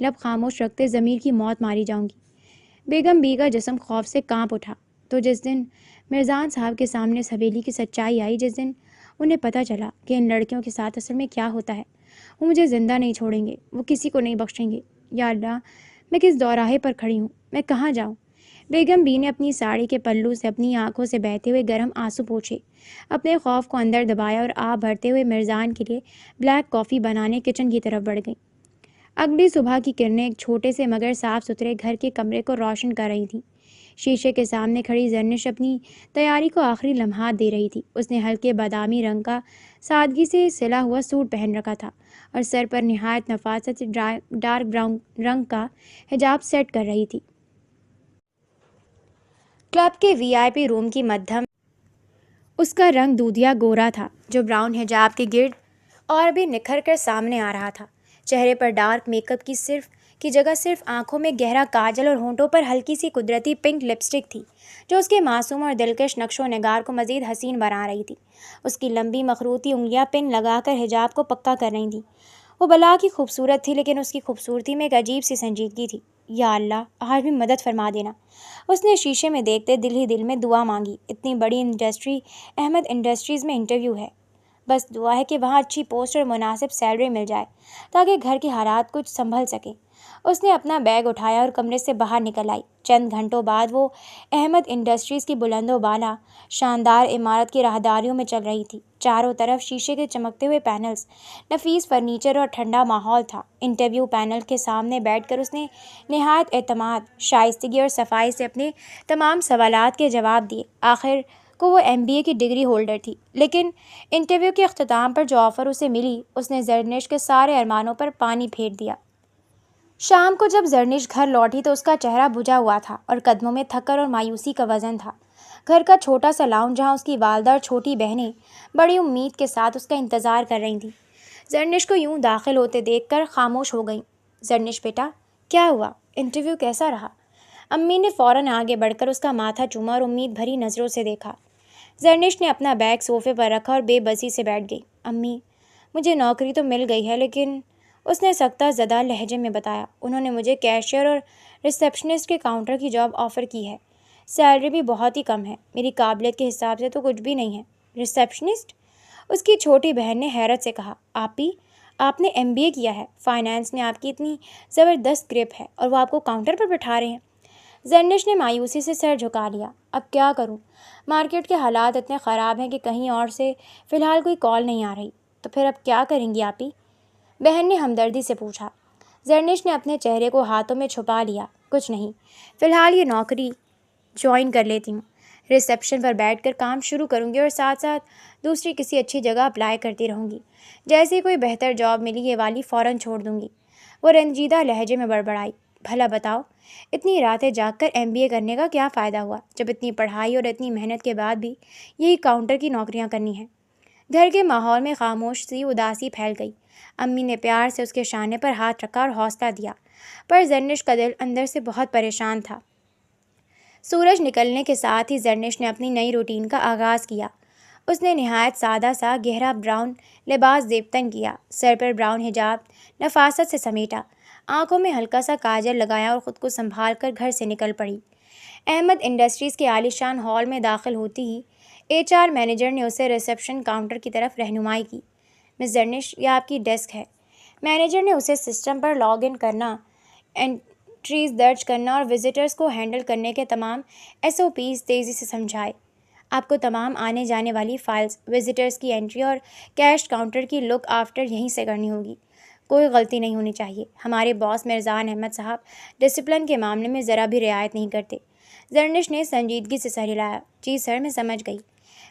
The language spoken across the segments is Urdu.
لب خاموش رکھتے ضمیر کی موت ماری جاؤں گی۔ بیگم بی کا جسم خوف سے کانپ اٹھا۔ تو جس دن مرزان صاحب کے سامنے اس حویلی کی سچائی آئی، جس دن انہیں پتہ چلا کہ ان لڑکیوں کے ساتھ اصل میں کیا ہوتا ہے، وہ مجھے زندہ نہیں چھوڑیں گے، وہ کسی کو نہیں بخشیں گے۔ یا اللہ، میں کس دوراہے پر کھڑی ہوں، میں کہاں جاؤں؟ بیگم بی نے اپنی ساڑی کے پلو سے اپنی آنکھوں سے بہتے ہوئے گرم آنسو پوچھے، اپنے خوف کو اندر دبایا اور آہ بھرتے ہوئے مرزان کے لیے بلیک کافی بنانے کچن کی طرف بڑھ گئی۔ اگلی صبح کی کرنیں ایک چھوٹے سے مگر صاف ستھرے گھر کے کمرے کو روشن کر رہی تھیں۔ شیشے کے سامنے کھڑی زرنش اپنی تیاری کو آخری لمحات دے رہی تھی۔ اس نے ہلکے بادامی رنگ کا سادگی سے سلا ہوا سوٹ پہن رکھا تھا اور سر پر نہایت نفاست سے ڈارک براؤن رنگ کا حجاب سیٹ کر رہی تھی۔ کلب کے وی آئی پی روم کی مدھم اس کا رنگ دودھیا گورا تھا، جو براؤن حجاب کے گرد اور بھی نکھر کر سامنے آ رہا تھا۔ چہرے پر ڈارک میک اپ کی جگہ صرف آنکھوں میں گہرا کاجل اور ہونٹوں پر ہلکی سی قدرتی پنک لپسٹک تھی، جو اس کے معصوم اور دلکش نقش و نگار کو مزید حسین بنا رہی تھی۔ اس کی لمبی مخروطی انگلیاں پن لگا کر حجاب کو پکا کر رہی تھیں۔ وہ بلا کی خوبصورت تھی، لیکن اس کی خوبصورتی میں ایک عجیب سی سنجیدگی تھی۔ یا اللہ، آج بھی مدد فرما دینا، اس نے شیشے میں دیکھتے دل ہی دل میں دعا مانگی۔ اتنی بڑی انڈسٹری، احمد انڈسٹریز میں انٹرویو ہے، بس دعا ہے کہ وہاں اچھی پوسٹ اور مناسب سیلری مل جائے تاکہ گھر کے حالات کچھ سنبھل سکیں۔ اس نے اپنا بیگ اٹھایا اور کمرے سے باہر نکل آئی۔ چند گھنٹوں بعد وہ احمد انڈسٹریز کی بلند و بالا شاندار عمارت کی راہداریوں میں چل رہی تھی۔ چاروں طرف شیشے کے چمکتے ہوئے پینلز، نفیس فرنیچر اور ٹھنڈا ماحول تھا۔ انٹرویو پینل کے سامنے بیٹھ کر اس نے نہایت اعتماد، شائستگی اور صفائی سے اپنے تمام سوالات کے جواب دیے۔ آخر کو وہ MBA کی ڈگری ہولڈر تھی، لیکن انٹرویو کے اختتام پر جو آفر اسے ملی، اس نے زرنش کے سارے ارمانوں پر پانی پھیر دیا۔ شام کو جب زرنش گھر لوٹی تو اس کا چہرہ بجھا ہوا تھا اور قدموں میں تھکن اور مایوسی کا وزن تھا۔ گھر کا چھوٹا سا لاؤنج، جہاں اس کی والدہ اور چھوٹی بہنیں بڑی امید کے ساتھ اس کا انتظار کر رہی تھیں، زرنش کو یوں داخل ہوتے دیکھ کر خاموش ہو گئیں۔ زرنش بیٹا، کیا ہوا؟ انٹرویو کیسا رہا؟ امی نے فوراً آگے بڑھ کر اس کا ماتھا چوما اور امید بھری نظروں سے دیکھا۔ زرنش نے اپنا بیگ صوفے پر رکھا اور بے بسی سے بیٹھ گئی۔ امی، مجھے نوکری تو مل گئی ہے، لیکن اس نے سختہ زدہ لہجے میں بتایا، انہوں نے مجھے کیشیئر اور ریسیپشنسٹ کے کاؤنٹر کی جاب آفر کی ہے۔ سیلری بھی بہت ہی کم ہے، میری قابلیت کے حساب سے تو کچھ بھی نہیں ہے۔ ریسیپشنسٹ؟ اس کی چھوٹی بہن نے حیرت سے کہا، آپی، آپ نے MBA کیا ہے، فائنانس میں آپ کی اتنی زبردست گرپ ہے اور وہ آپ کو کاؤنٹر پر بٹھا رہے ہیں؟ زرنش نے مایوسی سے سر جھکا لیا۔ اب کیا کروں، مارکیٹ کے حالات اتنے خراب ہیں کہ کہیں اور سے فی الحال کوئی کال نہیں آ رہی۔ تو پھر اب کیا کریں گی آپی؟ بہن نے ہمدردی سے پوچھا۔ زرنش نے اپنے چہرے کو ہاتھوں میں چھپا لیا۔ کچھ نہیں، فی الحال یہ نوکری جوائن کر لیتی ہوں، ریسیپشن پر بیٹھ کر کام شروع کروں گی اور ساتھ ساتھ دوسری کسی اچھی جگہ اپلائی کرتی رہوں گی۔ جیسے ہی کوئی بہتر جاب ملی، یہ والی فوراً چھوڑ دوں گی۔ وہ رنجیدہ لہجے میں بڑبڑائی، بھلا بتاؤ، اتنی راتیں جاگ کر MBA کرنے کا کیا فائدہ ہوا، جب اتنی پڑھائی اور اتنی محنت کے بعد بھی یہی کاؤنٹر کی نوکریاں کرنی ہیں؟ گھر کے ماحول میں خاموش سی اداسی پھیل گئی۔ امی نے پیار سے اس کے شانے پر ہاتھ رکھا اور حوصلہ دیا، پر زرنش کا دل اندر سے بہت پریشان تھا۔ سورج نکلنے کے ساتھ ہی زرنش نے اپنی نئی روٹین کا آغاز کیا۔ اس نے نہایت سادہ سا گہرا براؤن لباس زیبتن کیا، سر پر براؤن حجاب نفاست سے سمیٹا، آنکھوں میں ہلکا سا کاجل لگایا اور خود کو سنبھال کر گھر سے نکل پڑی۔ احمد انڈسٹریز کے عالیشان ہال میں داخل ہوتی ہی HR مینیجر نے اسے ریسیپشن کاؤنٹر کی طرف رہنمائی کی۔ مس زرنش، یہ آپ کی ڈیسک ہے۔ مینیجر نے اسے سسٹم پر لاگ ان کرنا، انٹریز درج کرنا اور وزٹرز کو ہینڈل کرنے کے تمام SOPs تیزی سے سمجھائے۔ آپ کو تمام آنے جانے والی فائلز، وزٹرز کی انٹری اور کیش کاؤنٹر کی لک آفٹر یہیں سے کرنی ہوگی۔ کوئی غلطی نہیں ہونی چاہیے۔ ہمارے باس مرزان احمد صاحب ڈسپلن کے معاملے میں ذرا بھی رعایت نہیں کرتے۔ زرنش نے سنجیدگی سے سر ہلایا۔ جی سر، میں سمجھ گئی۔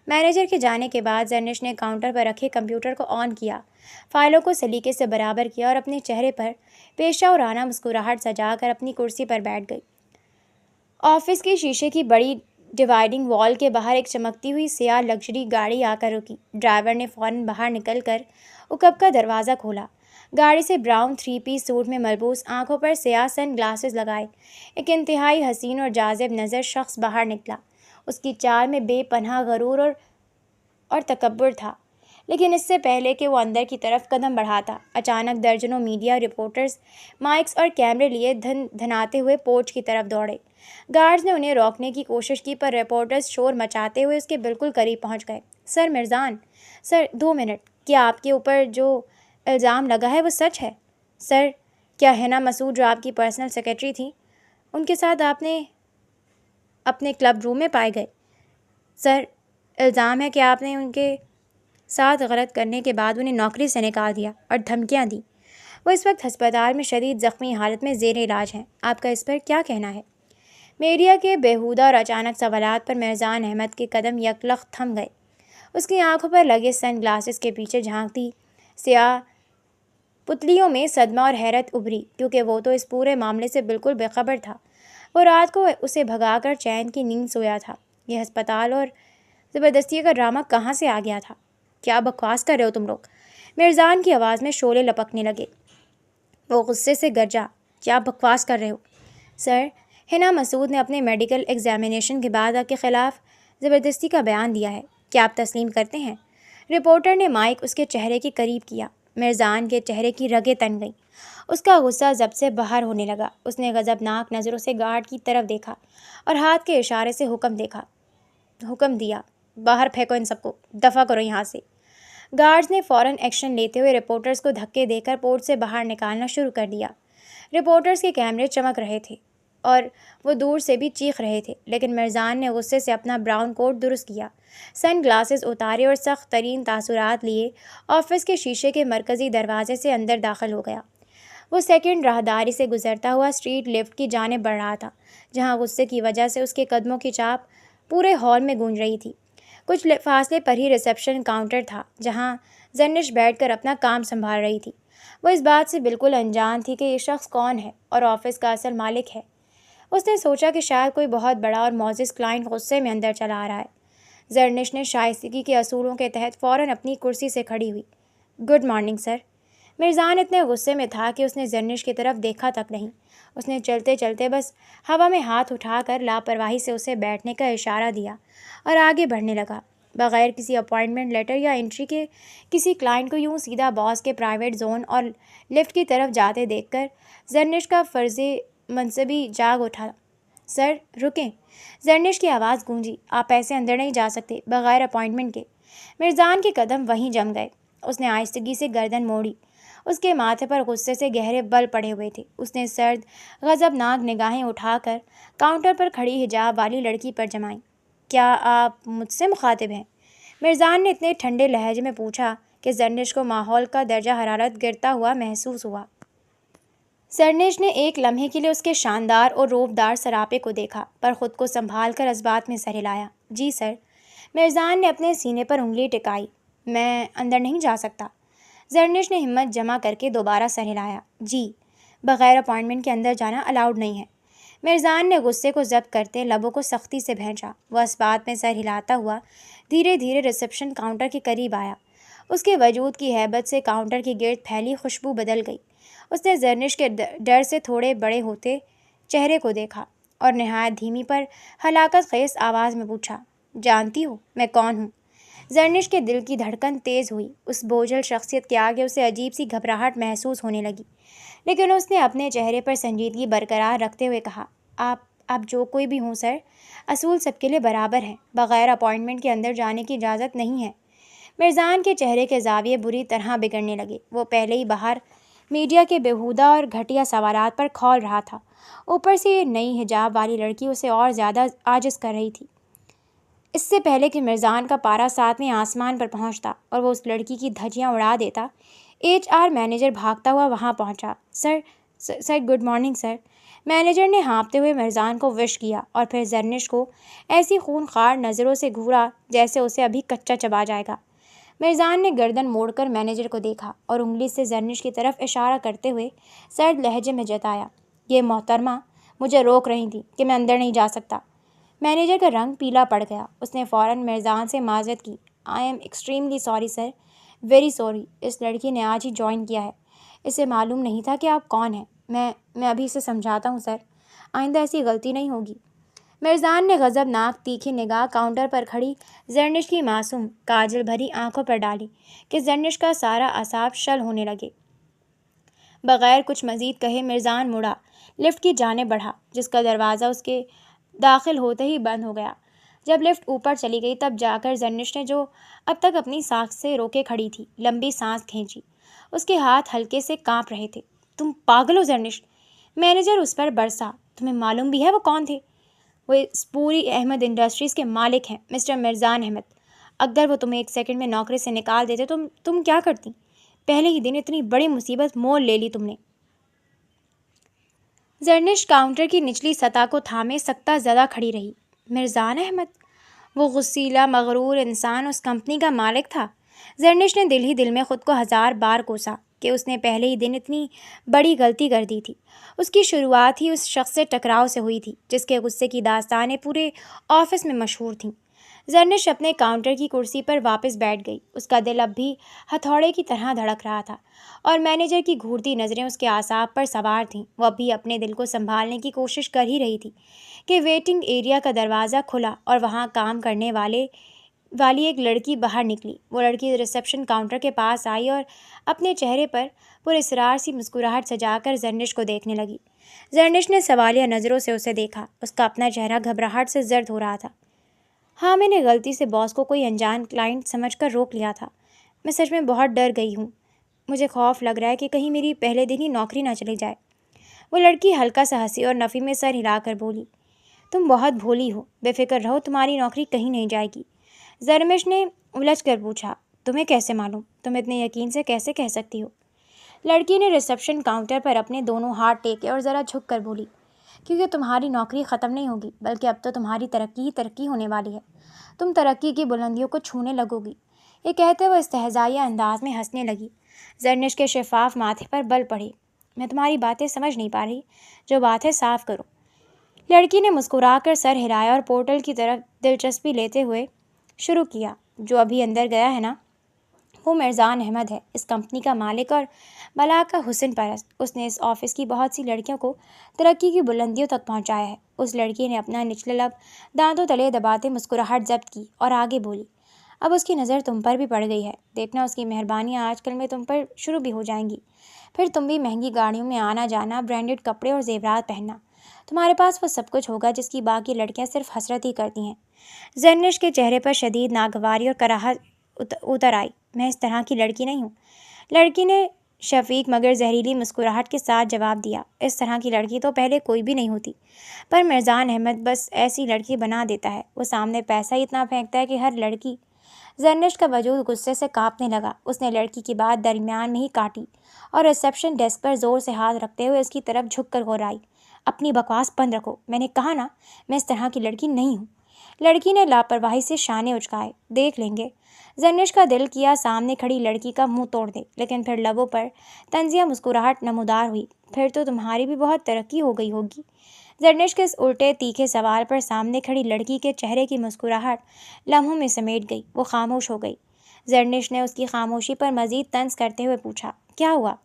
مینیجر کے جانے کے بعد زرنش نے کاؤنٹر پر رکھے کمپیوٹر کو آن کیا، فائلوں کو سلیقے سے برابر کیا اور اپنے چہرے پر پیشہ ورانہ مسکراہٹ سجا کر اپنی کرسی پر بیٹھ گئی۔ آفس کی شیشے کی بڑی ڈیوائڈنگ وال کے باہر ایک چمکتی ہوئی سیاہ لگژری گاڑی آ کر رکی۔ ڈرائیور نے فوراً باہر نکل کر اکب کا دروازہ کھولا۔ گاڑی سے براؤن 3 پیس سوٹ میں ملبوس، آنکھوں پر سیاہ سن گلاسز لگائے ایک انتہائی حسین اور جاذب نظر شخص باہر نکلا۔ اس کی چال میں بے پناہ غرور اور تکبر تھا، لیکن اس سے پہلے کہ وہ اندر کی طرف قدم بڑھاتا، اچانک درجنوں میڈیا رپورٹرز مائکس اور کیمرے لیے دھناتے ہوئے پورچ کی طرف دوڑے۔ گارڈز نے انہیں روکنے کی کوشش کی پر رپورٹرز شور مچاتے ہوئے اس کے بالکل قریب پہنچ گئے۔ سر مرزان، سر 2 منٹ، کیا آپ کے اوپر جو الزام لگا ہے وہ سچ ہے؟ سر، کیا حنا مسعود جو آپ کی پرسنل سیکرٹری تھی، ان کے ساتھ آپ نے اپنے کلب روم میں پائے گئے؟ سر، الزام ہے کہ آپ نے ان کے ساتھ غلط کرنے کے بعد انہیں نوکری سے نکال دیا اور دھمکیاں دی۔ وہ اس وقت ہسپتال میں شدید زخمی حالت میں زیر علاج ہیں۔ آپ کا اس پر کیا کہنا ہے؟ میڈیا کے بیہودہ اور اچانک سوالات پر مرزان احمد کے قدم یکلخت تھم گئے۔ اس کی آنکھوں پر لگے سن گلاسز کے پیچھے جھانکتی سیاہ پتلیوں میں صدمہ اور حیرت ابھری، کیونکہ وہ تو اس پورے معاملے سے بالکل بے خبر تھا۔ وہ رات کو اسے بھگا کر چین کی نیند سویا تھا۔ یہ ہسپتال اور زبردستی کا ڈرامہ کہاں سے آ گیا تھا؟ کیا بکواس کر رہے ہو تم لوگ؟ مرزان کی آواز میں شعلے لپکنے لگے۔ وہ غصے سے گرجا۔ کیا بکواس کر رہے ہو؟ سر، حنا مسعود نے اپنے میڈیکل ایگزامینیشن کے بعد آپ کے خلاف زبردستی کا بیان دیا ہے۔ کیا آپ تسلیم کرتے ہیں؟ رپورٹر نے مائک اس کے چہرے کے قریب کیا۔ مرزان کے چہرے کی رگیں تن گئیں۔ اس کا غصہ ضبط سے باہر ہونے لگا۔ اس نے غضبناک نظروں سے گارڈ کی طرف دیکھا اور ہاتھ کے اشارے سے حکم دیا، باہر پھینکو ان سب کو، دفع کرو یہاں سے۔ گارڈز نے فوراً ایکشن لیتے ہوئے رپورٹرز کو دھکے دے کر پورٹ سے باہر نکالنا شروع کر دیا۔ رپورٹرز کے کیمرے چمک رہے تھے اور وہ دور سے بھی چیخ رہے تھے، لیکن مرزان نے غصے سے اپنا براؤن کوٹ درست کیا، سن گلاسز اتارے اور سخت ترین تاثرات لیے آفس کے شیشے کے مرکزی دروازے سے اندر داخل ہو گیا۔ وہ سیکنڈ راہداری سے گزرتا ہوا اسٹریٹ لفٹ کی جانب بڑھ رہا تھا، جہاں غصے کی وجہ سے اس کے قدموں کی چاپ پورے ہال میں گونج رہی تھی۔ کچھ فاصلے پر ہی ریسیپشن کاؤنٹر تھا، جہاں زرنش بیٹھ کر اپنا کام سنبھال رہی تھی۔ وہ اس بات سے بالکل انجان تھی کہ یہ شخص کون ہے اور آفس کا اصل مالک ہے۔ اس نے سوچا کہ شاید کوئی بہت بڑا اور معزز کلائنٹ غصے میں اندر چلا آ رہا ہے۔ زرنش نے شائستگی کے اصولوں کے تحت فوراً اپنی کرسی سے کھڑی ہوئی۔ Good morning sir. مرزان اتنے غصے میں تھا کہ اس نے زرنش کی طرف دیکھا تک نہیں۔ اس نے چلتے چلتے بس ہوا میں ہاتھ اٹھا کر لاپرواہی سے اسے بیٹھنے کا اشارہ دیا اور آگے بڑھنے لگا، بغیر کسی اپوائنٹمنٹ لیٹر یا انٹری کے۔ کسی کلائنٹ کو یوں سیدھا باس کے پرائیویٹ زون اور لفٹ کی طرف جاتے دیکھ کر زرنش کا فرض منصبی جاگ اٹھا۔ سر، رکیں۔ زرنش کی آواز گونجی۔ آپ ایسے اندر نہیں جا سکتے بغیر اپوائنٹمنٹ کے۔ مرزان کے قدم وہیں جم گئے۔ اس نے آہستگی سے گردن موڑی۔ اس کے ماتھے پر غصے سے گہرے بل پڑے ہوئے تھے۔ اس نے سرد، غضبناک نگاہیں اٹھا کر کاؤنٹر پر کھڑی حجاب والی لڑکی پر جمائیں۔ کیا آپ مجھ سے مخاطب ہیں؟ مرزان نے اتنے ٹھنڈے لہجے میں پوچھا کہ زرنش کو ماحول کا درجہ حرارت گرتا ہوا محسوس ہوا۔ زرنش نے ایک لمحے کے لیے اس کے شاندار اور روبدار سراپے کو دیکھا، پر خود کو سنبھال کر اس بات میں سر ہلایا۔ جی سر۔ مرزان نے اپنے سینے پر انگلی ٹکائی۔ میں اندر نہیں جا سکتا۔ زرنش نے ہمت جمع کر کے دوبارہ سر ہلایا۔ جی، بغیر اپوائنٹمنٹ کے اندر جانا الاؤڈ نہیں ہے۔ مرزان نے غصے کو ضبط کرتے لبوں کو سختی سے بھینچا۔ وہ اس بات میں سر ہلاتا ہوا دھیرے دھیرے ریسیپشن کاؤنٹر کے قریب آیا۔ اس کے وجود کی ہیبت سے کاؤنٹر کی گرد پھیلی خوشبو بدل گئی۔ اس نے زرنش کے ڈر سے تھوڑے بڑے ہوتے چہرے کو دیکھا اور نہایت دھیمی پر ہلاکت خیز آواز میں پوچھا، جانتی ہو میں کون ہوں؟ زرنش کے دل کی دھڑکن تیز ہوئی۔ اس بوجھل شخصیت کے آگے اسے عجیب سی گھبراہٹ محسوس ہونے لگی، لیکن اس نے اپنے چہرے پر سنجیدگی برقرار رکھتے ہوئے کہا، آپ جو کوئی بھی ہوں سر، اصول سب کے لیے برابر ہیں۔ بغیر اپوائنٹمنٹ کے اندر جانے کی اجازت نہیں ہے۔ مرزان کے چہرے کے زاویے بری طرح بگڑنے لگے۔ وہ پہلے ہی باہر میڈیا کے بیہودہ اور گھٹیا سوالات پر کھول رہا تھا، اوپر سے یہ نئی حجاب والی لڑکی اسے اور زیادہ عاجز کر رہی تھی۔ اس سے پہلے کہ مرزان کا پارا 7ویں آسمان پر پہنچتا اور وہ اس لڑکی کی دھجیاں اڑا دیتا، HR مینیجر بھاگتا ہوا وہاں پہنچا۔ Sir good morning sir. Manager نے ہانپتے ہوئے مرزان کو وش کیا اور پھر زرنش کو ایسی خون خوار نظروں سے گھورا جیسے اسے ابھی کچا چبا جائے گا۔ مرزان نے گردن موڑ کر مینیجر کو دیکھا اور انگلی سے زرنش کی طرف اشارہ کرتے ہوئے سرد لہجے میں جتایا، یہ محترمہ مجھے روک رہی تھی کہ میں اندر نہیں جا سکتا۔ مینیجر کا رنگ پیلا پڑ گیا۔ اس نے فوراً مرزان سے معذرت کی۔ I am extremely sorry sir, very sorry. اس لڑکی نے آج ہی جوائن کیا ہے، اسے معلوم نہیں تھا کہ آپ کون ہیں۔ میں ابھی اسے سمجھاتا ہوں سر، آئندہ ایسی غلطی نہیں ہوگی۔ مرزان نے غضبناک تیکھی نگاہ کاؤنٹر پر کھڑی زرنش کی معصوم کاجل بھری آنکھوں پر ڈالی کہ زرنش کا سارا اعصاب شل ہونے لگے۔ بغیر کچھ مزید کہے مرزان مڑا، لفٹ کی جانب بڑھا، جس کا دروازہ اس کے داخل ہوتے ہی بند ہو گیا۔ جب لفٹ اوپر چلی گئی تب جا کر زرنش نے، جو اب تک اپنی سانس سے روکے کھڑی تھی، لمبی سانس کھینچی۔ اس کے ہاتھ ہلکے سے کانپ رہے تھے۔ تم پاگل ہو زرنش؟ مینیجر اس پر برسا۔ تمہیں معلوم بھی ہے وہ کون تھے؟ وہ پوری احمد انڈسٹریز کے مالک ہیں، مسٹر مرزان احمد۔ اگر وہ تمہیں 1 سیکنڈ میں نوکری سے نکال دیتے تو تم کیا کرتی؟ پہلے ہی دن اتنی بڑی مصیبت مول لے لی تم نے۔ زرنش کاؤنٹر کی نچلی سطح کو تھامے سکتہ زدہ کھڑی رہی۔ مرزان احمد؟ وہ غصیلا مغرور انسان اس کمپنی کا مالک تھا۔ زرنش نے دل ہی دل میں خود کو 1000 بار کوسا کہ اس نے پہلے ہی دن اتنی بڑی غلطی کر دی تھی۔ اس کی شروعات ہی اس شخص سے ٹکراؤ سے ہوئی تھی جس کے غصے کی داستانیں پورے آفس میں مشہور تھیں۔ زرنش اپنے کاؤنٹر کی کرسی پر واپس بیٹھ گئی۔ اس کا دل اب بھی ہتھوڑے کی طرح دھڑک رہا تھا اور مینیجر کی گھورتی نظریں اس کے اعصاب پر سوار تھیں۔ وہ اب بھی اپنے دل کو سنبھالنے کی کوشش کر ہی رہی تھی کہ ویٹنگ ایریا کا دروازہ کھلا اور وہاں کام کرنے والی ایک لڑکی باہر نکلی۔ وہ لڑکی ریسیپشن کاؤنٹر کے پاس آئی اور اپنے چہرے پر پراسرار سی مسکراہٹ سجا کر زرنش کو دیکھنے لگی۔ زرنش نے سوالیہ نظروں سے اسے دیکھا۔ اس کا اپنا چہرہ گھبراہٹ سے زرد ہو رہا تھا۔ ہاں، میں نے غلطی سے باس کو کوئی انجان کلائنٹ سمجھ کر روک لیا تھا۔ میں سچ میں بہت ڈر گئی ہوں۔ مجھے خوف لگ رہا ہے کہ کہیں میری پہلے دن ہی نوکری نہ چلی جائے۔ وہ لڑکی ہلکا سا ہنسی اور نفی میں سر ہلا کر بولی، تم بہت بھولی ہو، بے فکر رہو، تمہاری نوکری کہیں نہیں جائے گی۔ زرنش نے الجھ کر پوچھا، تمہیں کیسے معلوم؟ تم اتنے یقین سے کیسے کہہ سکتی ہو؟ لڑکی نے ریسیپشن کاؤنٹر پر اپنے دونوں ہاتھ ٹیکے اور ذرا جھک کر بولی، کیونکہ تمہاری نوکری ختم نہیں ہوگی، بلکہ اب تو تمہاری ترقی ہی ترقی ہونے والی ہے۔ تم ترقی کی بلندیوں کو چھونے لگو گی۔ یہ کہتے وہ استہزائیہ انداز میں ہنسنے لگی۔ زرنش کے شفاف ماتھے پر بل پڑے۔ میں تمہاری باتیں سمجھ نہیں پا رہی، جو بات ہے صاف کرو۔ لڑکی نے مسکرا کر سر ہلایا اور پورٹل کی طرف دلچسپی لیتے ہوئے شروع کیا، جو ابھی اندر گیا ہے نا، وہ مرزان احمد ہے، اس کمپنی کا مالک اور بلا کا حسن پرست۔ اس نے اس آفس کی بہت سی لڑکیوں کو ترقی کی بلندیوں تک پہنچایا ہے۔ اس لڑکی نے اپنا نچلا لب دانتوں تلے دباتے مسکراہٹ ضبط کی اور آگے بولی، اب اس کی نظر تم پر بھی پڑ گئی ہے۔ دیکھنا اس کی مہربانیاں آج کل میں تم پر شروع بھی ہو جائیں گی۔ پھر تم بھی مہنگی گاڑیوں میں آنا جانا، برانڈڈ کپڑے اور زیورات پہننا۔ تمہارے پاس وہ سب کچھ ہوگا جس کی باقی لڑکیاں صرف حسرت ہی کرتی ہیں۔ زرنش کے چہرے پر شدید ناگواری اور کراہت اتر آئی۔ میں اس طرح کی لڑکی نہیں ہوں، لڑکی نے شفیق مگر زہریلی مسکراہٹ کے ساتھ جواب دیا۔ اس طرح کی لڑکی تو پہلے کوئی بھی نہیں ہوتی، پر مرزان احمد بس ایسی لڑکی بنا دیتا ہے۔ وہ سامنے پیسہ ہی اتنا پھینکتا ہے کہ ہر لڑکی۔ زرنش کا وجود غصے سے کانپنے لگا۔ اس نے لڑکی کی بات درمیان میں ہی کاٹی اور ریسیپشن ڈیسک پر زور سے ہاتھ رکھتے ہوئے اس کی طرف جھک کر گھرائی، اپنی بکواس بند رکھو، میں نے کہا نا میں اس طرح کی لڑکی نہیں ہوں۔ لڑکی نے لاپرواہی سے شانے اچکائے۔ دیکھ لیں گے۔ زرنش کا دل کیا سامنے کھڑی لڑکی کا منہ توڑ دے، لیکن پھر لبوں پر طنزیہ مسکراہٹ نمودار ہوئی۔ پھر تو تمہاری بھی بہت ترقی ہو گئی ہوگی۔ زرنش کے اس الٹے تیکھے سوال پر سامنے کھڑی لڑکی کے چہرے کی مسکراہٹ لمحوں میں سمیٹ گئی۔ وہ خاموش ہو گئی۔ زرنش نے اس کی خاموشی پر مزید طنز کرتے ہوئے پوچھا، کیا ہوا؟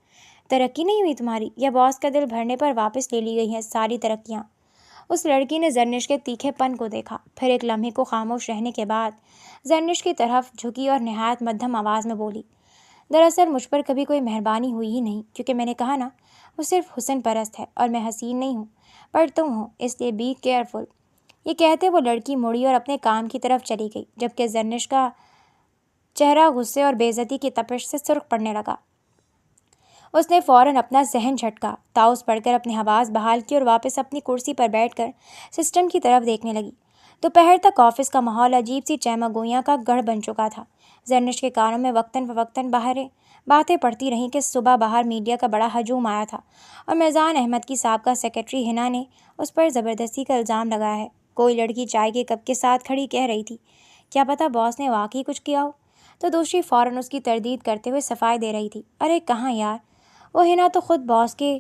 ترقی نہیں ہوئی تمہاری، یا باس کا دل بھرنے پر واپس لے لی گئی ہیں ساری ترقیاں؟ اس لڑکی نے زرنش کے تیکھے پن کو دیکھا، پھر ایک لمحے کو خاموش رہنے کے بعد زرنش کی طرف جھکی اور نہایت مدھم آواز میں بولی، دراصل مجھ پر کبھی کوئی مہربانی ہوئی ہی نہیں، کیونکہ میں نے کہا نا وہ صرف حسن پرست ہے اور میں حسین نہیں ہوں، پر تم ہو، اس لیے بی کیئرفل۔ یہ کہتے وہ لڑکی مڑی اور اپنے کام کی طرف چلی گئی، جبکہ زرنش کا چہرہ غصے اور بے عزتی کی تپش سے سرخ پڑنے لگا۔ اس نے فوراً اپنا ذہن جھٹکا، تاؤس پڑھ کر اپنی حواس بحال کی اور واپس اپنی کرسی پر بیٹھ کر سسٹم کی طرف دیکھنے لگی۔ دوپہر تک آفس کا ماحول عجیب سی چیمہ گوئیاں کا گڑھ بن چکا تھا۔ زرنش کے کانوں میں وقتاً فوقتاً باتیں پڑتی رہیں کہ صبح باہر میڈیا کا بڑا ہجوم آیا تھا اور مرزان احمد کی سابقہ سیکرٹری ہنا نے اس پر زبردستی کا الزام لگایا ہے۔ کوئی لڑکی چائے کے کپ کے ساتھ کھڑی کہہ رہی تھی، کیا پتہ باس نے واقعی کچھ کیا ہو، تو دوسری فوراً اس کی تردید کرتے ہوئے صفائی دے رہی تھی، ارے کہاں یار، وہ ہنا تو خود باس کے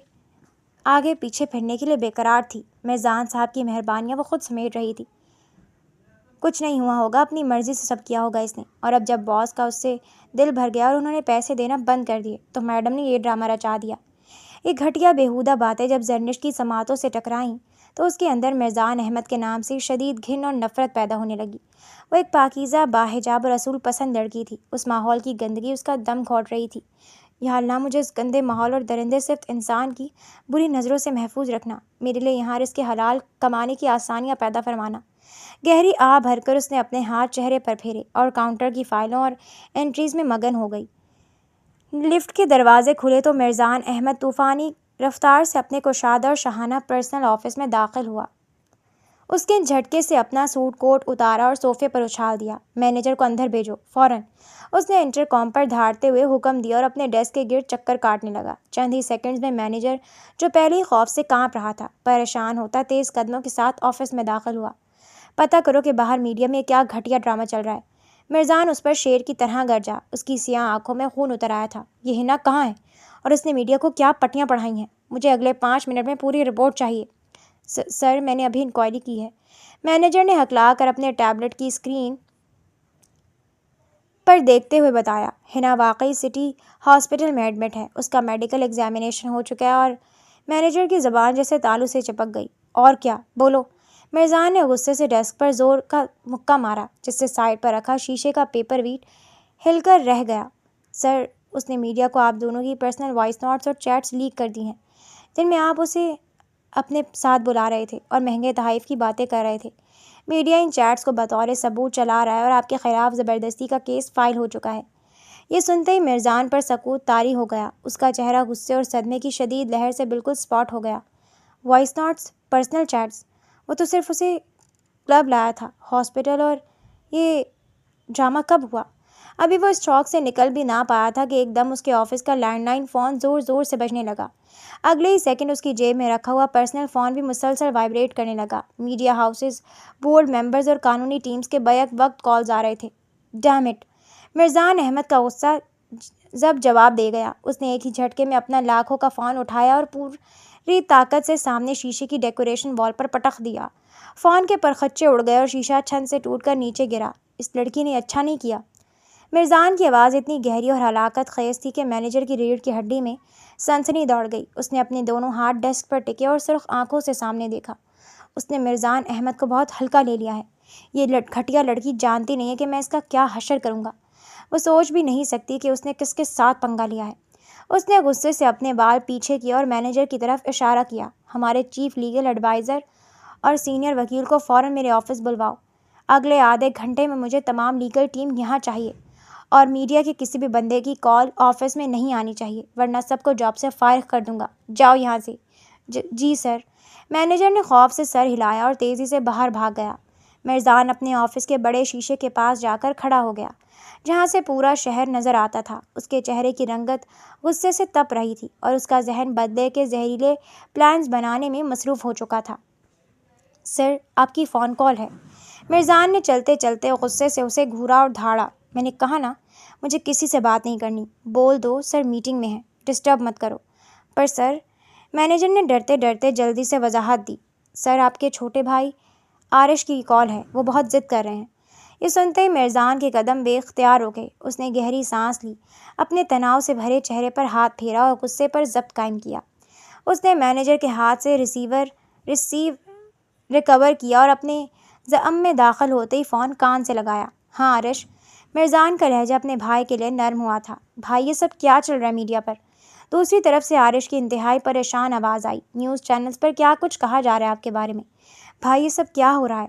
آگے پیچھے پھرنے کے لیے بےقرار تھی۔ مرزان صاحب کی مہربانیاں وہ خود سمیٹ رہی تھی۔ کچھ نہیں ہوا ہوگا، اپنی مرضی سے سب کیا ہوگا اس نے، اور اب جب باس کا اس سے دل بھر گیا اور انہوں نے پیسے دینا بند کر دیے تو میڈم نے یہ ڈرامہ رچا دیا۔ یہ گھٹیا بیہودہ باتیں جب زرنش کی سماعتوں سے ٹکرائیں تو اس کے اندر مرزان احمد کے نام سے شدید گھن اور نفرت پیدا ہونے لگی۔ وہ ایک پاکیزہ، باحجاب اور اصول پسند لڑکی تھی۔ اس ماحول کی گندگی اس کا دم گھونٹ رہی تھی۔ یا اللہ، مجھے اس گندے ماحول اور درندے صرف انسان کی بری نظروں سے محفوظ رکھنا، میرے لیے یہاں رزق حلال کمانے کی آسانیاں پیدا فرمانا۔ گہری آہ بھر کر اس نے اپنے ہاتھ چہرے پر پھیرے اور کاؤنٹر کی فائلوں اور انٹریز میں مگن ہو گئی۔ لفٹ کے دروازے کھلے تو مرزان احمد طوفانی رفتار سے اپنے کشادہ اور شاہانہ پرسنل آفس میں داخل ہوا۔ اس کے جھٹکے سے اپنا سوٹ کوٹ اتارا اور صوفے پر اچھال دیا۔ مینیجر کو اندر بھیجو، فوراً، اس نے انٹر کام پر دھاڑتے ہوئے حکم دیا اور اپنے ڈیسک کے گرد چکر کاٹنے لگا۔ چند ہی سیکنڈز میں مینیجر، جو پہلے ہی خوف سے کانپ رہا تھا، پریشان ہوتا تیز قدموں کے ساتھ آفس میں داخل ہوا۔ پتہ کرو کہ باہر میڈیا میں کیا گھٹیا ڈرامہ چل رہا ہے۔ مرزان اس پر شیر کی طرح گرجا۔ اس کی سیاہ آنکھوں میں خون اتر آیا تھا۔ یہ ہنا کہاں ہے اور اس نے میڈیا کو کیا پٹیاں پڑھائی ہیں؟ مجھے اگلے 5 منٹ میں پوری رپورٹ چاہیے۔ سر، میں نے ابھی انکوائری کی ہے، مینیجر نے ہکلا کر اپنے ٹیبلٹ کی اسکرین پر دیکھتے ہوئے بتایا۔ ہنا واقعی سٹی ہاسپٹل میں ایڈمٹ ہے۔ اس کا میڈیکل ایگزامینیشن ہو چکا ہے۔ اور مینیجر کی زبان جیسے تالو سے چپک گئی۔ اور کیا؟ بولو۔ مرزان نے غصے سے ڈیسک پر زور کا مکہ مارا، جس سے سائڈ پر رکھا شیشے کا پیپر ویٹ ہل کر رہ گیا۔ سر، اس نے میڈیا کو آپ دونوں کی پرسنل وائس نوٹس اور چیٹس لیک کر دی ہیں، جن میں آپ اسے اپنے ساتھ بلا رہے تھے اور مہنگے تحائف کی باتیں کر رہے تھے۔ میڈیا ان چیٹس کو بطور ثبوت چلا رہا ہے اور آپ کے خلاف زبردستی کا کیس فائل ہو چکا ہے۔ یہ سنتے ہی مرزان پر سکوت طاری ہو گیا۔ اس کا چہرہ غصے اور صدمے کی شدید لہر سے بالکل اسپاٹ ہو گیا۔ وائس نوٹس، پرسنل چیٹس، وہ تو صرف اسے کلب لایا تھا، ہاسپٹل، اور یہ ڈرامہ کب ہوا؟ ابھی وہ اس شوق سے نکل بھی نہ پایا تھا کہ ایک دم اس کے آفس کا لینڈ لائن فون زور زور سے بجنے لگا۔ اگلے ہی سیکنڈ اس کی جیب میں رکھا ہوا پرسنل فون بھی مسلسل وائبریٹ کرنے لگا۔ میڈیا ہاؤسز، بورڈ ممبرز اور قانونی ٹیمز کے بیک وقت کالز آ رہے تھے۔ Dam it! مرزان احمد کا غصہ ضب جواب دے گیا۔ اس نے ایک ہی جھٹکے میں اپنا لاکھوں کا فون اٹھایا اور پوری طاقت سے سامنے شیشے کی ڈیکوریشن وال پر پٹخ دیا۔ فون کے پرخچے اڑ گئے اور شیشہ چھن سے ٹوٹ کر نیچے گرا۔ اس لڑکی نے اچھا نہیں کیا۔ مرزان کی آواز اتنی گہری اور ہلاکت خیز تھی کہ مینیجر کی ریڑھ کی ہڈی میں سنسنی دوڑ گئی۔ اس نے اپنے دونوں ہاتھ ڈیسک پر ٹکے اور سرخ آنکھوں سے سامنے دیکھا۔ اس نے مرزان احمد کو بہت ہلکا لے لیا ہے۔ یہ گھٹیا لڑکی جانتی نہیں ہے کہ میں اس کا کیا حشر کروں گا۔ وہ سوچ بھی نہیں سکتی کہ اس نے کس کے ساتھ پنگا لیا ہے۔ اس نے غصے سے اپنے بال پیچھے کیا اور مینیجر کی طرف اشارہ کیا۔ ہمارے چیف لیگل ایڈوائزر اور سینئر وکیل کو فوراً میرے آفس بلواؤ۔ اگلے آدھے گھنٹے میں مجھے تمام لیگل ٹیم یہاں چاہیے اور میڈیا کے کسی بھی بندے کی کال آفس میں نہیں آنی چاہیے، ورنہ سب کو جاب سے فارغ کر دوں گا۔ جاؤ یہاں سے۔ جی سر۔ مینیجر نے خوف سے سر ہلایا اور تیزی سے باہر بھاگ گیا۔ مرزان اپنے آفس کے بڑے شیشے کے پاس جا کر کھڑا ہو گیا، جہاں سے پورا شہر نظر آتا تھا۔ اس کے چہرے کی رنگت غصے سے تپ رہی تھی اور اس کا ذہن بدلے کے زہریلے پلانز بنانے میں مصروف ہو چکا تھا۔ سر، آپ کی فون کال ہے۔ مرزان نے چلتے چلتے غصے سے اسے گھورا اور دھاڑا۔ میں نے کہا نا، مجھے کسی سے بات نہیں کرنی۔ بول دو سر میٹنگ میں ہے، ڈسٹرب مت کرو۔ پر سر، مینیجر نے ڈرتے ڈرتے جلدی سے وضاحت دی۔ سر، آپ کے چھوٹے بھائی عارش کی کال ہے، وہ بہت ضد کر رہے ہیں۔ یہ سنتے ہی مرزان کے قدم بے اختیار ہو گئے۔ اس نے گہری سانس لی، اپنے تناؤ سے بھرے چہرے پر ہاتھ پھیرا اور غصے پر ضبط قائم کیا۔ اس نے مینیجر کے ہاتھ سے ریسیو ریکور کیا اور اپنے زعم میں داخل ہوتے ہی فون کان سے لگایا۔ ہاں عارش۔ مرزان کا لہجہ اپنے بھائی کے لیے نرم ہوا تھا۔ بھائی، یہ سب کیا چل رہا ہے میڈیا پر؟ دوسری طرف سے عارش کی انتہائی پریشان آواز آئی۔ نیوز چینلز پر کیا کچھ کہا جا رہا ہے آپ کے بارے میں؟ بھائی، یہ سب کیا ہو رہا ہے؟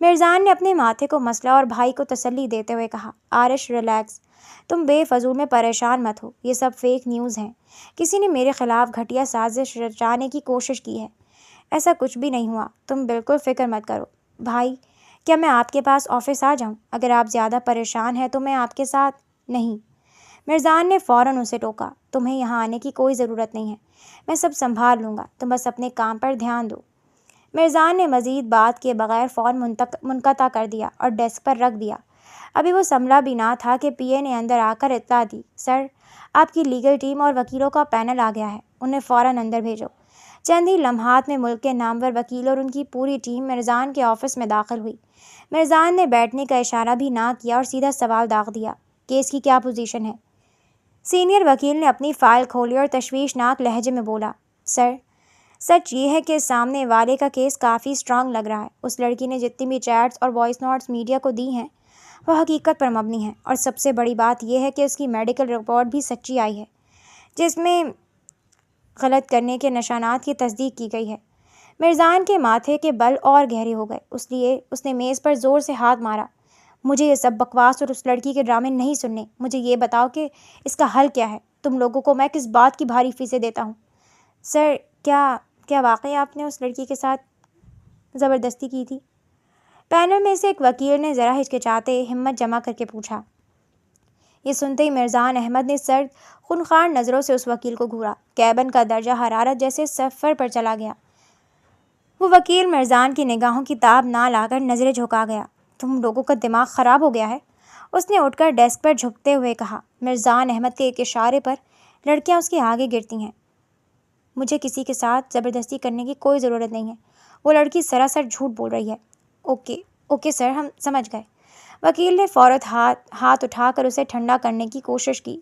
مرزان نے اپنے ماتھے کو مسلا اور بھائی کو تسلی دیتے ہوئے کہا۔ عارش، ریلیکس، تم بے فضول میں پریشان مت ہو۔ یہ سب فیک نیوز ہیں۔ کسی نے میرے خلاف گھٹیا سازش رچانے کی کوشش کی ہے۔ ایسا کچھ بھی نہیں ہوا، تم بالکل فکر مت کرو۔ بھائی، کیا میں آپ کے پاس آفس آ جاؤں؟ اگر آپ زیادہ پریشان ہیں تو میں آپ کے ساتھ نہیں۔ مرزان نے فوراً اسے ٹوکا۔ تمہیں یہاں آنے کی کوئی ضرورت نہیں ہے، میں سب سنبھال لوں گا، تم بس اپنے کام پر دھیان دو۔ مرزان نے مزید بات کیے بغیر فون منقطع کر دیا اور ڈیسک پر رکھ دیا۔ ابھی وہ سنبھلا بھی نہ تھا کہ پی اے نے اندر آ کر اطلاع دی۔ سر، آپ کی لیگل ٹیم اور وکیلوں کا پینل آ گیا ہے، انہیں فوراً اندر بھیجو۔ چند ہی لمحات میں ملک کے نامور وکیل اور ان کی پوری ٹیم مرزان کے آفس میں داخل ہوئی۔ مرزان نے بیٹھنے کا اشارہ بھی نہ کیا اور سیدھا سوال داغ دیا۔ کیس کی کیا پوزیشن ہے؟ سینئر وکیل نے اپنی فائل کھولی اور تشویشناک لہجے میں بولا۔ سر، سچ یہ ہے کہ سامنے والے کا کیس کافی اسٹرانگ لگ رہا ہے۔ اس لڑکی نے جتنی بھی چیٹس اور وائس نوٹس میڈیا کو دی ہیں وہ حقیقت پر مبنی ہیں، اور سب سے بڑی بات یہ ہے کہ اس کی میڈیکل رپورٹ بھی سچی آئی ہے، جس میں غلط کرنے کے نشانات کی تصدیق کی گئی ہے۔ مرزان کے ماتھے کے بل اور گہرے ہو گئے، اس نے میز پر زور سے ہاتھ مارا۔ مجھے یہ سب بکواس اور اس لڑکی کے ڈرامے نہیں سننے۔ مجھے یہ بتاؤ کہ اس کا حل کیا ہے؟ تم لوگوں کو میں کس بات کی بھاری فیسیں دیتا ہوں؟ سر، کیا واقعی آپ نے اس لڑکی کے ساتھ زبردستی کی تھی؟ پینل میں سے ایک وکیل نے ذرا ہچکچاتے ہمت جمع کر کے پوچھا۔ یہ سنتے ہی مرزان احمد نے سرد خونخوار نظروں سے اس وکیل کو گھورا۔ کیبن کا درجہ حرارت جیسے صفر پر چلا گیا۔ وہ وکیل مرزان کی نگاہوں کی تاب نہ لا کر نظریں جھکا گیا۔ تم لوگوں کا دماغ خراب ہو گیا ہے، اس نے اٹھ کر ڈیسک پر جھکتے ہوئے کہا۔ مرزان احمد کے ایک اشارے پر لڑکیاں اس کے آگے گرتی ہیں۔ مجھے کسی کے ساتھ زبردستی کرنے کی کوئی ضرورت نہیں ہے، وہ لڑکی سراسر جھوٹ بول رہی ہے۔ اوکے سر، ہم سمجھ گئے۔ وکیل نے فوراً ہاتھ اٹھا کر اسے ٹھنڈا کرنے کی کوشش کی۔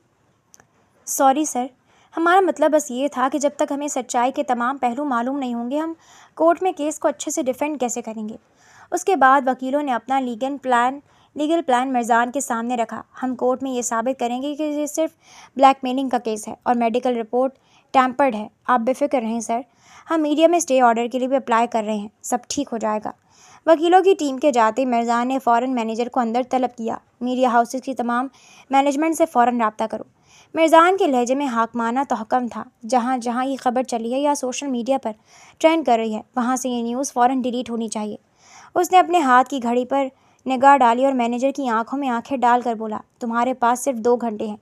سوری سر، ہمارا مطلب بس یہ تھا کہ جب تک ہمیں سچائی کے تمام پہلو معلوم نہیں ہوں گے ہم کورٹ میں کیس کو اچھے سے ڈیفینڈ کیسے کریں گے۔ اس کے بعد وکیلوں نے اپنا لیگل پلان مرزان کے سامنے رکھا۔ ہم کورٹ میں یہ ثابت کریں گے کہ یہ صرف بلیک میلنگ کا کیس ہے اور میڈیکل رپورٹ ٹیمپرڈ ہے۔ آپ بے فکر رہیں سر، ہم میڈیا میں اسٹے آرڈر کے لیے بھی اپلائی کر رہے ہیں، سب ٹھیک ہو جائے گا۔ وکیلوں کی ٹیم کے جاتے مرزان نے فوراً مینیجر کو اندر طلب کیا۔ میڈیا ہاؤسز کی تمام مینجمنٹ سے فوراً رابطہ کرو۔ مرزان کے لہجے میں حاکمانہ تحکم تھا۔ جہاں یہ خبر چلی ہے یا سوشل میڈیا پر ٹرینڈ کر رہی ہے، وہاں سے یہ نیوز فوراً ڈیلیٹ ہونی چاہیے۔ اس نے اپنے ہاتھ کی گھڑی پر نگاہ ڈالی اور مینیجر کی آنکھوں میں آنکھیں ڈال کر بولا، تمہارے پاس صرف 2 گھنٹے ہیں۔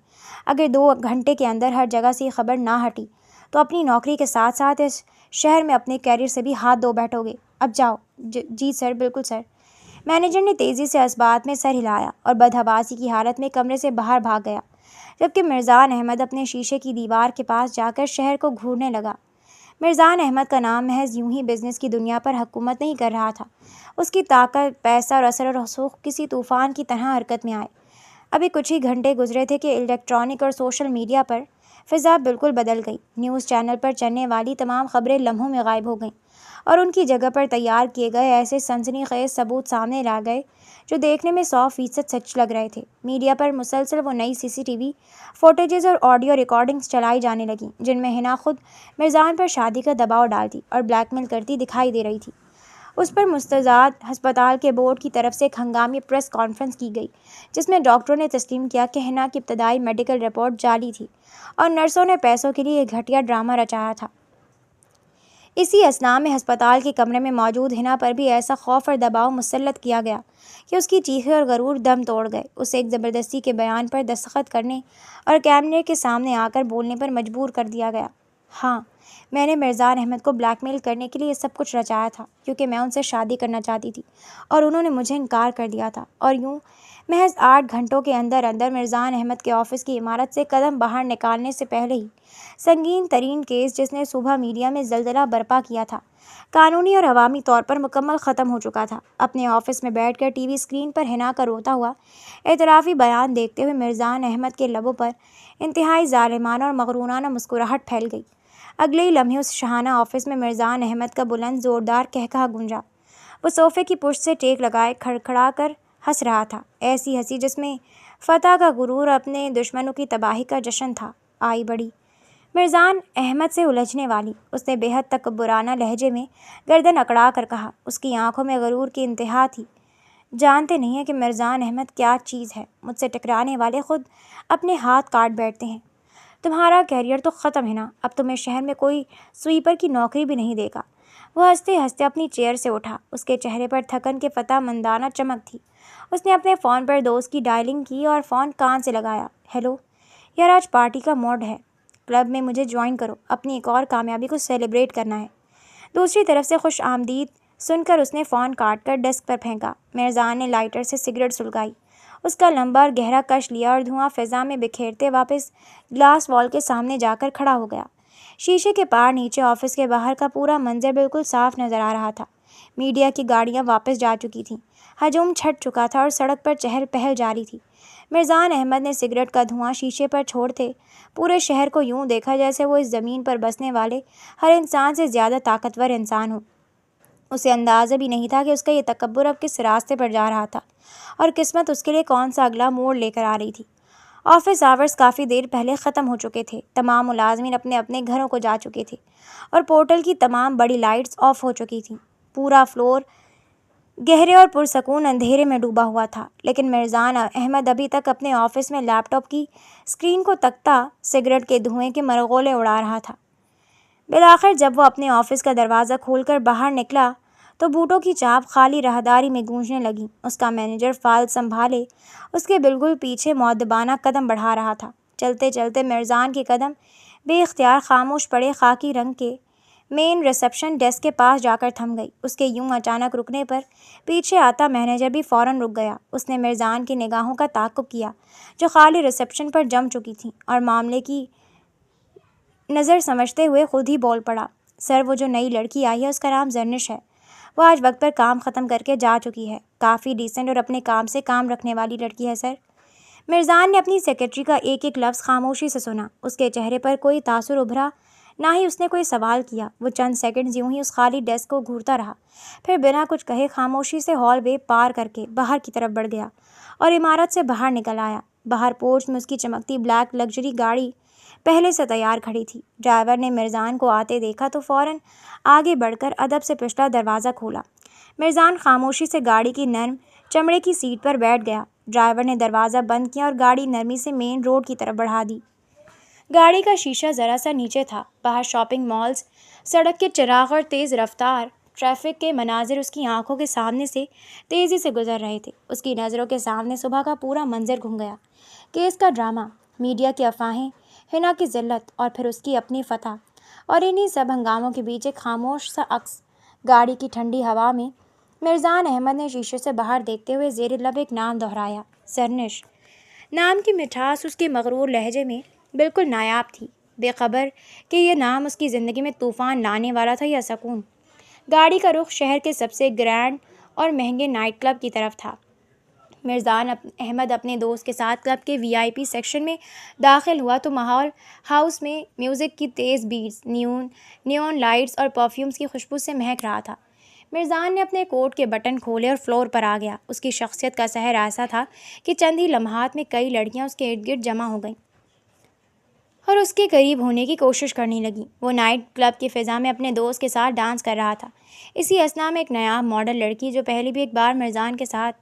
اگر 2 گھنٹے کے اندر ہر جگہ سے یہ خبر نہ ہٹی تو اپنی نوکری کے ساتھ ساتھ اس شہر میں اپنے کیریئر سے بھی ہاتھ دھو بیٹھو گے۔ اب جاؤ۔ جی سر، بالکل سر۔ مینیجر نے تیزی سے اس بات میں سر ہلایا اور بدحواسی کی حالت میں کمرے سے باہر بھاگ گیا، جبکہ مرزان احمد اپنے شیشے کی دیوار کے پاس جا کر شہر کو گھورنے لگا۔ مرزان احمد کا نام محض یوں ہی بزنس کی دنیا پر حکومت نہیں کر رہا تھا، اس کی طاقت، پیسہ اور اثر و رسوخ کسی طوفان کی طرح حرکت میں آئے۔ ابھی کچھ ہی گھنٹے گزرے تھے کہ الیکٹرانک اور سوشل میڈیا پر فضا بالکل بدل گئی۔ نیوز چینل پر چلنے والی تمام خبریں لمحوں میں غائب ہو گئیں اور ان کی جگہ پر تیار کیے گئے ایسے سنسنی خیز ثبوت سامنے لا گئے جو دیکھنے میں 100% سچ لگ رہے تھے۔ میڈیا پر مسلسل وہ نئی CCTV فوٹیجز اور آڈیو ریکارڈنگز چلائی جانے لگیں جن میں حنا خود مرزان پر شادی کا دباؤ ڈالتی اور بلیک میل کرتی دکھائی دے رہی تھی۔ اس پر مستعد ہسپتال کے بورڈ کی طرف سے ایک ہنگامی پریس کانفرنس کی گئی جس میں ڈاکٹروں نے تسلیم کیا کہ حنا کی ابتدائی میڈیکل رپورٹ جعلی تھی اور نرسوں نے پیسوں کے لیے ایک گھٹیا ڈرامہ رچایا تھا۔ اسی اثناء میں ہسپتال کے کمرے میں موجود حنا پر بھی ایسا خوف اور دباؤ مسلط کیا گیا کہ اس کی چیخیں اور غرور دم توڑ گئے۔ اسے ایک زبردستی کے بیان پر دستخط کرنے اور کیمرے کے سامنے آ کر بولنے پر مجبور کر دیا گیا۔ ہاں، میں نے مرزان احمد کو بلیک میل کرنے کے لیے یہ سب کچھ رچایا تھا کیونکہ میں ان سے شادی کرنا چاہتی تھی اور انہوں نے مجھے انکار کر دیا تھا۔ اور یوں محض 8 گھنٹوں کے اندر مرزان احمد کے آفس کی عمارت سے قدم باہر نکالنے سے پہلے ہی سنگین ترین کیس جس نے صبح میڈیا میں زلزلہ برپا کیا تھا، قانونی اور عوامی طور پر مکمل ختم ہو چکا تھا۔ اپنے آفس میں بیٹھ کر ٹی وی اسکرین پر حنا کا روتا ہوا اعترافی بیان دیکھتے ہوئے مرزان احمد کے لبوں پر انتہائی ظالمانہ اور مغرورانہ مسکراہٹ پھیل گئی۔ اگلے ہی لمحے اس شاہانہ آفس میں مرزان احمد کا بلند زوردار قہقہہ گونجا۔ وہ صوفے کی پشت سے ٹیک لگائے کھڑکھڑا کر ہنس رہا تھا، ایسی ہنسی جس میں فتح کا غرور اور اپنے دشمنوں کی تباہی کا جشن تھا۔ آئی بڑی مرزان احمد سے الجھنے والی، اس نے بے حد تکبرانہ لہجے میں گردن اکڑا کر کہا۔ اس کی آنکھوں میں غرور کی انتہا تھی۔ جانتے نہیں ہیں کہ مرزان احمد کیا چیز ہے؟ مجھ سے ٹکرانے والے خود اپنے ہاتھ کاٹ بیٹھتے ہیں۔ تمہارا کیریئر تو ختم ہے نا، اب تمہیں شہر میں کوئی سویپر کی نوکری بھی نہیں دے گا۔ وہ ہنستے ہنستے اپنی چیئر سے اٹھا، اس کے چہرے پر تھکن کے فتح مندانہ چمک تھی۔ اس نے اپنے فون پر دوست کی ڈائلنگ کی اور فون کان سے لگایا۔ ہیلو یار، آج پارٹی کا موڈ ہے، کلب میں مجھے جوائن کرو، اپنی ایک اور کامیابی کو سیلیبریٹ کرنا ہے۔ دوسری طرف سے خوش آمدید سن کر اس نے فون کاٹ کر ڈیسک پر پھینکا۔ مرزان نے لائٹر سے سگریٹ سلگائی، اس کا لمبا اور گہرا کش لیا اور دھواں فضا میں بکھیرتے واپس گلاس وال کے سامنے جا کر کھڑا ہو گیا۔ شیشے کے پار نیچے آفس کے باہر کا پورا منظر بالکل صاف نظر آ رہا تھا۔ میڈیا کی گاڑیاں واپس جا چکی تھیں، ہجوم چھٹ چکا تھا اور سڑک پر چہل پہل جاری تھی۔ مرزان احمد نے سگریٹ کا دھواں شیشے پر چھوڑتے پورے شہر کو یوں دیکھا جیسے وہ اس زمین پر بسنے والے ہر انسان سے زیادہ طاقتور انسان ہو۔ اسے اندازہ بھی نہیں تھا کہ اس کا یہ تکبر اب کس راستے پر جا رہا تھا اور قسمت اس کے لیے کون سا اگلا موڑ لے کر آ رہی تھی۔ آفس آورز کافی دیر پہلے ختم ہو چکے تھے۔ تمام ملازمین اپنے اپنے گھروں کو جا چکے تھے اور پورٹل کی تمام بڑی لائٹس آف ہو چکی تھیں۔ پورا فلور گہرے اور پرسکون اندھیرے میں ڈوبا ہوا تھا، لیکن مرزان احمد ابھی تک اپنے آفس میں لیپ ٹاپ کی اسکرین کو تکتا سگریٹ کے دھوئیں کے مرغولے اڑا رہا تھا۔ بالآخر جب وہ اپنے آفس کا دروازہ کھول کر باہر نکلا تو بوٹوں کی چاپ خالی راہداری میں گونجنے لگی۔ اس کا مینیجر فائل سنبھالے اس کے بالکل پیچھے مؤدبانہ قدم بڑھا رہا تھا۔ چلتے چلتے مرزان کے قدم بے اختیار خاموش پڑے خاکی رنگ کے مین ریسپشن ڈیسک کے پاس جا کر تھم گئی۔ اس کے یوں اچانک رکنے پر پیچھے آتا مینیجر بھی فوراً رک گیا۔ اس نے مرزان کی نگاہوں کا تعاقب کیا جو خالی ریسپشن پر جم چکی تھیں، اور معاملے کی نظر سمجھتے ہوئے خود ہی بول پڑا، سر وہ جو نئی لڑکی آئی ہے اس کا نام زرنش ہے۔ وہ آج وقت پر کام ختم کر کے جا چکی ہے۔ کافی ڈیسنٹ اور اپنے کام سے کام رکھنے والی لڑکی ہے سر۔ مرزان نے اپنی سیکرٹری کا ایک ایک لفظ خاموشی سے سنا۔ اس کے چہرے پر کوئی تاثر ابھرا نہ ہی اس نے کوئی سوال کیا۔ وہ چند سیکنڈز یوں ہی اس خالی ڈیسک کو گھورتا رہا، پھر بنا کچھ کہے خاموشی سے ہال وے پار کر کے باہر کی طرف بڑھ گیا اور عمارت سے باہر نکل آیا۔ باہر پورچ میں اس کی چمکتی بلیک لگژری گاڑی پہلے سے تیار کھڑی تھی۔ ڈرائیور نے مرزان کو آتے دیکھا تو فوراً آگے بڑھ کر ادب سے پچھلا دروازہ کھولا۔ مرزان خاموشی سے گاڑی کی نرم چمڑے کی سیٹ پر بیٹھ گیا۔ ڈرائیور نے دروازہ بند کیا اور گاڑی نرمی سے مین روڈ کی طرف بڑھا دی۔ گاڑی کا شیشہ ذرا سا نیچے تھا۔ باہر شاپنگ مالز، سڑک کے چراغ اور تیز رفتار ٹریفک کے مناظر اس کی آنکھوں کے سامنے سے تیزی سے گزر رہے تھے۔ اس کی نظروں کے سامنے صبح کا پورا منظر گھوم گیا۔ کیس کا ڈرامہ، میڈیا کی افواہیں، حنا کی ذلت اور پھر اس کی اپنی فتح، اور انہی سب ہنگاموں کے بیچ ایک خاموش سا عکس۔ گاڑی کی ٹھنڈی ہوا میں مرزان احمد نے شیشے سے باہر دیکھتے ہوئے زیر لب ایک نام دہرایا، زرنش۔ نام کی مٹھاس اس کے مغرور لہجے میں بالکل نایاب تھی، بے خبر کہ یہ نام اس کی زندگی میں طوفان لانے والا تھا یا سکون۔ گاڑی کا رخ شہر کے سب سے گرینڈ اور مہنگے نائٹ کلب کی طرف تھا۔ مرزان احمد اپنے دوست کے ساتھ کلب کے VIP سیکشن میں داخل ہوا تو ماحول ہاؤس میں میوزک کی تیز بیٹس، نیون لائٹس اور پرفیومز کی خوشبو سے مہک رہا تھا۔ مرزان نے اپنے کوٹ کے بٹن کھولے اور فلور پر آ گیا۔ اس کی شخصیت کا سحر ایسا تھا کہ چند ہی لمحات میں کئی لڑکیاں اس کے ارد گرد جمع ہو گئیں اور اس کے قریب ہونے کی کوشش کرنے لگیں۔ وہ نائٹ کلب کی فضا میں اپنے دوست کے ساتھ ڈانس کر رہا تھا۔ اسی اثنا میں ایک نایاب ماڈل لڑکی جو پہلے بھی ایک بار مرزان کے ساتھ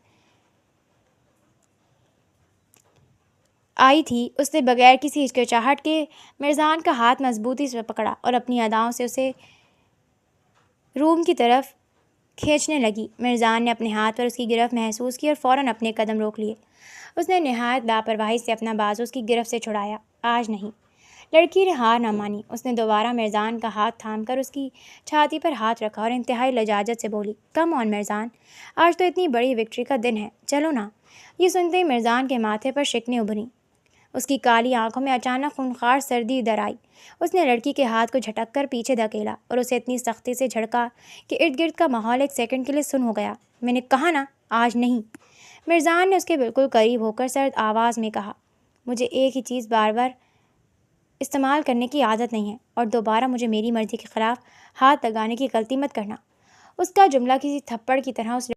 آئی تھی، اس نے بغیر کسی ہچکچاہٹ کے مرزان کا ہاتھ مضبوطی سے پکڑا اور اپنی اداؤں سے اسے روم کی طرف کھینچنے لگی۔ مرزان نے اپنے ہاتھ پر اس کی گرفت محسوس کی اور فوراً اپنے قدم روک لیے۔ اس نے نہایت لاپرواہی سے اپنا بازو اس کی گرفت سے چھڑایا۔ آج نہیں۔ لڑکی نے ہار نہ مانی۔ اس نے دوبارہ مرزان کا ہاتھ تھام کر اس کی چھاتی پر ہاتھ رکھا اور انتہائی لجاجت سے بولی، کم آن مرزان، آج تو اتنی بڑی وکٹری کا دن ہے، چلو نا۔ یہ سنتے ہی مرزان کے ماتھے پر شکنیں ابھریں۔ اس کی کالی آنکھوں میں اچانک خونخوار سردی در آئی۔ اس نے لڑکی کے ہاتھ کو جھٹک کر پیچھے دھکیلا اور اسے اتنی سختی سے جھڑکا کہ ارد گرد کا ماحول ایک سیکنڈ کے لیے سن ہو گیا۔ میں نے کہا نا، آج نہیں۔ مرزان نے اس کے بالکل قریب ہو کر سرد آواز میں کہا، مجھے ایک ہی چیز بار بار استعمال کرنے کی عادت نہیں ہے، اور دوبارہ مجھے میری مرضی کے خلاف ہاتھ لگانے کی غلطی مت کرنا۔ اس کا جملہ کسی تھپڑ کی طرح اس